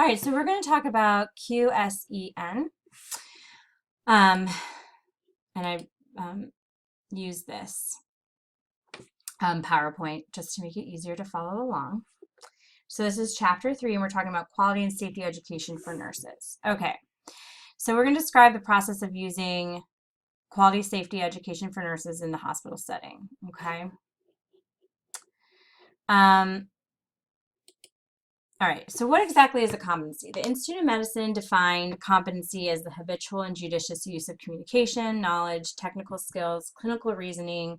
All right, so we're going to talk about QSEN. And I use this PowerPoint just to make it easier to follow along. So this is chapter 3, and we're talking about quality and safety education for nurses. Okay, so we're going to describe the process of using quality safety education for nurses in the hospital setting. Okay. All right, so what exactly is a competency? The Institute of Medicine defined competency as the habitual and judicious use of communication, knowledge, technical skills, clinical reasoning,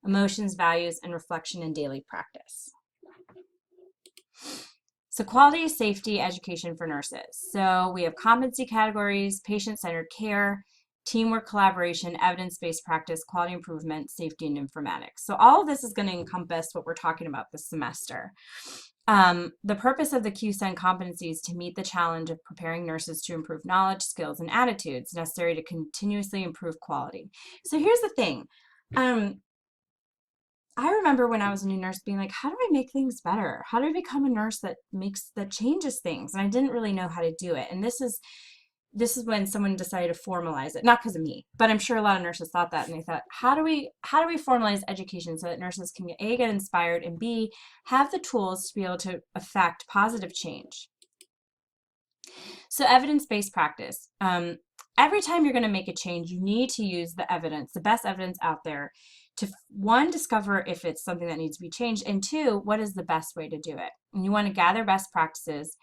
emotions, values, and reflection in daily practice. So quality, safety, education for nurses. So we have competency categories: patient-centered care, teamwork, collaboration, evidence-based practice, quality improvement, safety, and informatics. So all of this is going to encompass what we're talking about this semester. The purpose of the QSEN competency is to meet the challenge of preparing nurses to improve knowledge, skills, and attitudes necessary to continuously improve quality. So here's the thing. I remember when I was a new nurse being like, how do I make things better? How do I become a nurse that changes things? And I didn't really know how to do it. And this is when someone decided to formalize it, not because of me, but I'm sure a lot of nurses thought that, and they thought, how do we formalize education so that nurses can A, get inspired, and B, have the tools to be able to affect positive change? So evidence-based practice. Every time you're going to make a change, you need to use the evidence, the best evidence out there, to one, discover if it's something that needs to be changed, and two, what is the best way to do it? And you want to gather best practices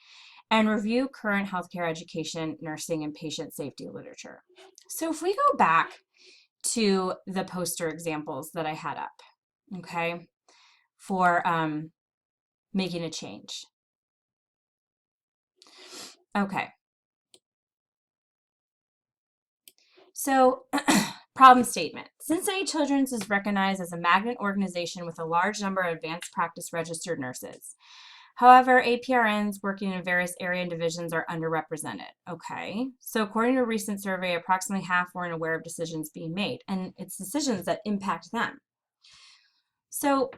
and review current healthcare education, nursing, and patient safety literature. So if we go back to the poster examples that I had up, okay, for making a change. Okay. So problem statement. Cincinnati Children's is recognized as a magnet organization with a large number of advanced practice registered nurses. However, APRNs working in various area and divisions are underrepresented. Okay, so according to a recent survey, approximately half weren't aware of decisions being made, and it's decisions that impact them. So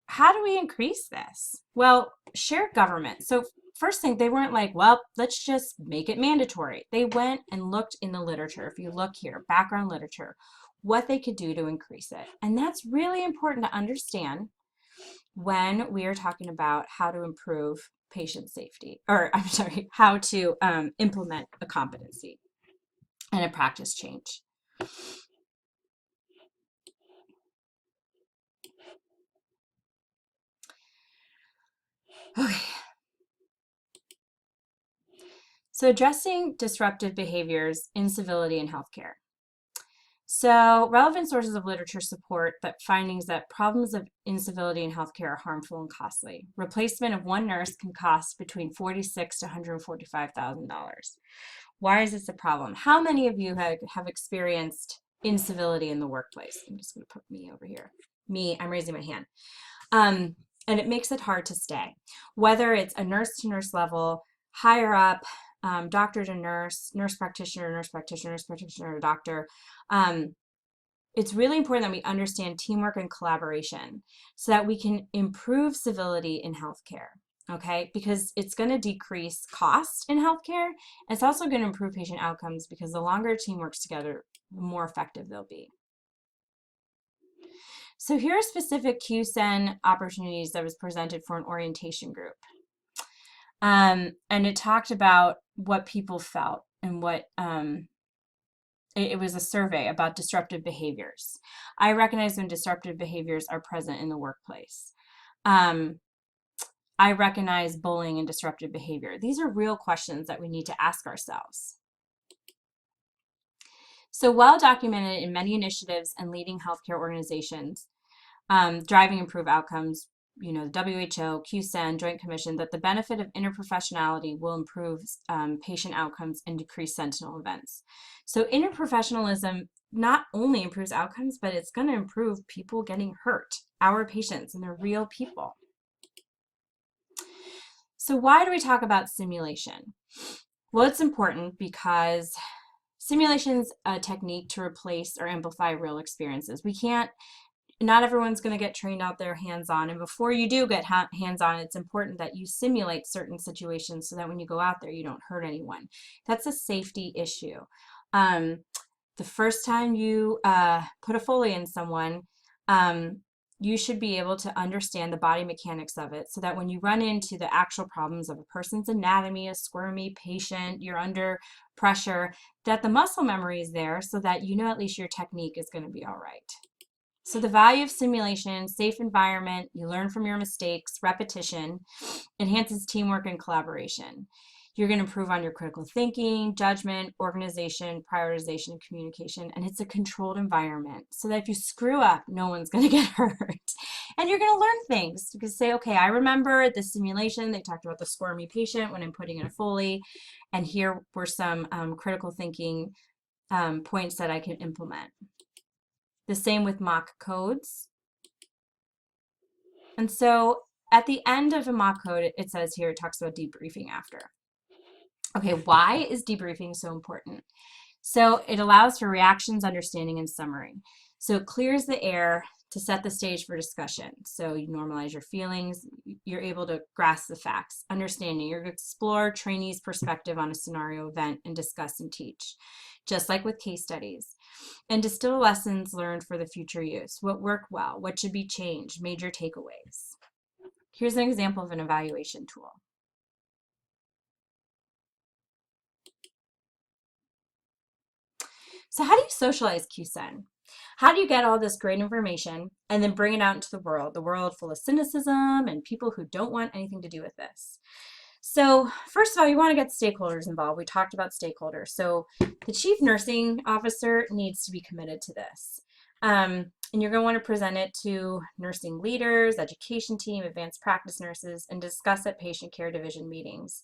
how do we increase this? Well, shared government. So first thing, they weren't like, well, let's just make it mandatory. They went and looked in the literature. If you look here, background literature, what they could do to increase it. And that's really important to understand when we are talking about how to improve patient safety, or I'm sorry, how to implement a competency and a practice change. Okay. So addressing disruptive behaviors, incivility in healthcare. So relevant sources of literature support that findings that problems of incivility in healthcare are harmful and costly. Replacement of one nurse can cost between $46,000 to $145,000. Why is this a problem? How many of you have experienced incivility in the workplace? I'm just going to put me over here. Me, I'm raising my hand. And it makes it hard to stay. Whether it's a nurse-to-nurse level, higher up, doctor to nurse, nurse practitioner, doctor. It's really important that we understand teamwork and collaboration so that we can improve civility in healthcare, okay? Because it's going to decrease cost in healthcare. It's also going to improve patient outcomes because the longer a team works together, the more effective they'll be. So here are specific QSEN opportunities that was presented for an orientation group. And it talked about what people felt and what it was a survey about disruptive behaviors. I recognize when disruptive behaviors are present in the workplace. I recognize bullying and disruptive behavior. These are real questions that we need to ask ourselves. So well documented in many initiatives and leading healthcare organizations, driving improved outcomes, you know, the WHO, QSEN, Joint Commission, that the benefit of interprofessionality will improve patient outcomes and decrease sentinel events. So interprofessionalism not only improves outcomes, but it's going to improve people getting hurt, our patients, and they're real people. So why do we talk about simulation? Well, it's important because simulation is a technique to replace or amplify real experiences. We can't not everyone's going to get trained out there hands-on. And before you do get hands-on, it's important that you simulate certain situations so that when you go out there, you don't hurt anyone. That's a safety issue. The first time you put a Foley in someone, you should be able to understand the body mechanics of it so that when you run into the actual problems of a person's anatomy, a squirmy patient, you're under pressure, that the muscle memory is there so that you know at least your technique is going to be all right. So the value of simulation, safe environment, you learn from your mistakes, repetition, enhances teamwork and collaboration. You're going to improve on your critical thinking, judgment, organization, prioritization, and communication, and it's a controlled environment so that if you screw up, no one's going to get hurt. And you're going to learn things. You can say, okay, I remember the simulation, they talked about the squirmy patient when I'm putting in a Foley, and here were some critical thinking points that I can implement. The same with mock codes. And so at the end of a mock code, it says here, it talks about debriefing after. Okay, why is debriefing so important? So it allows for reactions, understanding, and summary. So it clears the air to set the stage for discussion. So you normalize your feelings, you're able to grasp the facts, understanding, you're going to explore trainees' perspective on a scenario event and discuss and teach, just like with case studies. And distill lessons learned for the future use. What worked well, what should be changed, major takeaways. Here's an example of an evaluation tool. So how do you socialize QSEN? How do you get all this great information and then bring it out into the world full of cynicism and people who don't want anything to do with this? So first of all, you want to get stakeholders involved. We talked about stakeholders. So the chief nursing officer needs to be committed to this. And you're going to want to present it to nursing leaders, education team, advanced practice nurses, and discuss at patient care division meetings.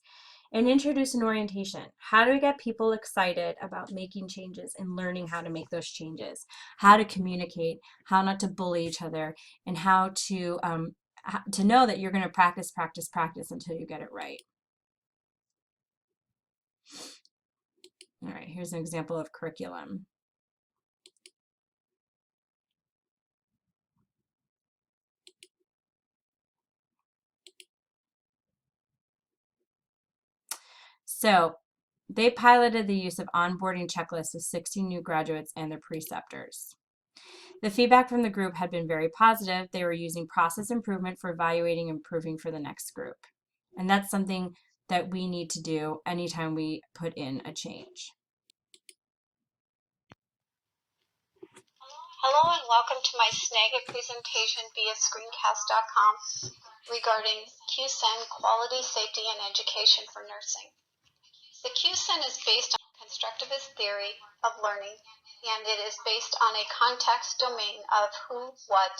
And introduce an orientation. How do we get people excited about making changes and learning how to make those changes? How to communicate, how not to bully each other, and how to know that you're going to practice, practice, practice until you get it right. All right, here's an example of curriculum. So they piloted the use of onboarding checklists with 16 new graduates and their preceptors. The feedback from the group had been very positive. They were using process improvement for evaluating and improving for the next group. And that's something that we need to do anytime we put in a change. Hello and welcome to my Snagit presentation via screencast.com regarding QSEN Quality, Safety, and Education for Nursing. The QSEN is based on constructivist theory of learning, and it is based on a context domain of who, what,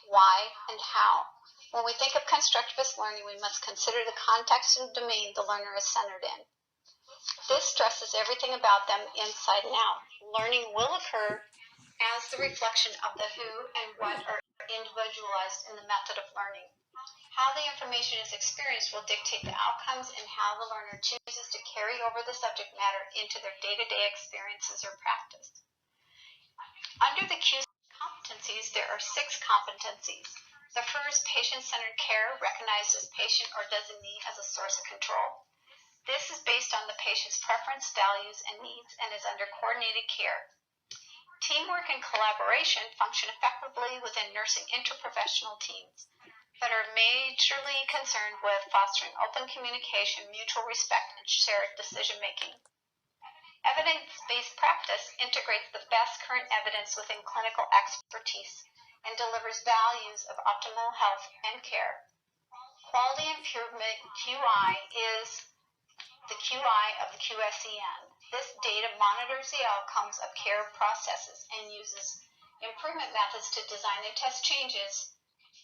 why, and how. When we think of constructivist learning, we must consider the context and domain the learner is centered in. This stresses everything about them inside and out. Learning will occur as the reflection of the who and what are individualized in the method of learning. How the information is experienced will dictate the outcomes and how the learner chooses to carry over the subject matter into their day-to-day experiences or practice. Under the QSEN competencies, there are 6 competencies. The first, patient-centered care, recognizes patient or designee as a source of control. This is based on the patient's preference, values, and needs and is under coordinated care. Teamwork and collaboration function effectively within nursing interprofessional teams that are majorly concerned with fostering open communication, mutual respect, and shared decision-making. Evidence-based practice integrates the best current evidence within clinical expertise and delivers values of optimal health and care. Quality improvement, QI, is the QI of the QSEN. This data monitors the outcomes of care processes and uses improvement methods to design and test changes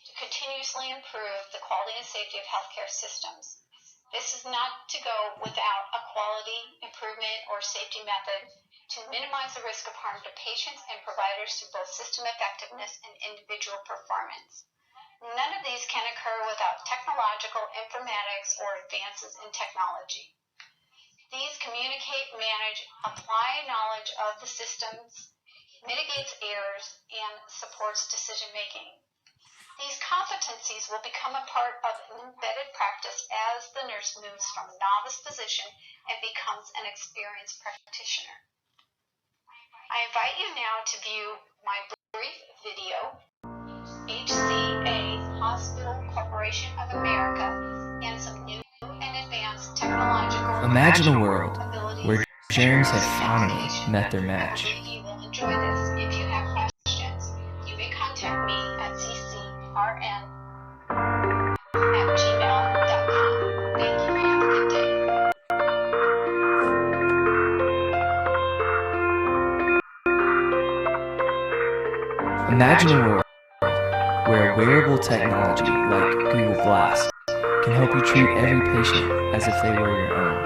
to continuously improve the quality and safety of healthcare systems. This is not to go without a quality improvement or safety method to minimize the risk of harm to patients and providers through both system effectiveness and individual performance. None of these can occur without technological informatics or advances in technology. These communicate, manage, apply knowledge of the systems mitigates errors, and supports decision-making. These competencies will become a part of an embedded practice as the nurse moves from novice position and becomes an experienced practitioner. I invite you now to view my brief video, HCA Hospital Corporation of America, and some new and advanced technological Imagine a world abilities where germs have finally met their match. I believe you will enjoy this. If you have questions, you may contact me at ccrn@gmail.com. Thank you and have a good day. Imagine a world where wearable technology like Google Glass can help you treat every patient as if they were your own.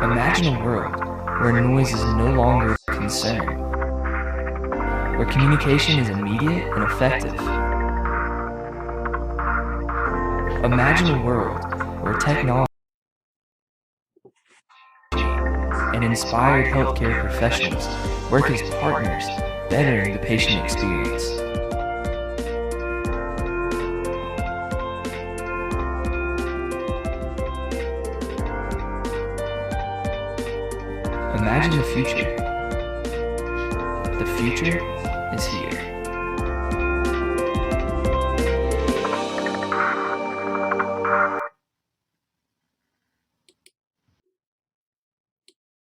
Imagine a world where noise is no longer a concern, where communication is immediate and effective. Imagine a world where technology and inspired healthcare professionals work as partners, bettering the patient experience. Imagine the future. The future is here.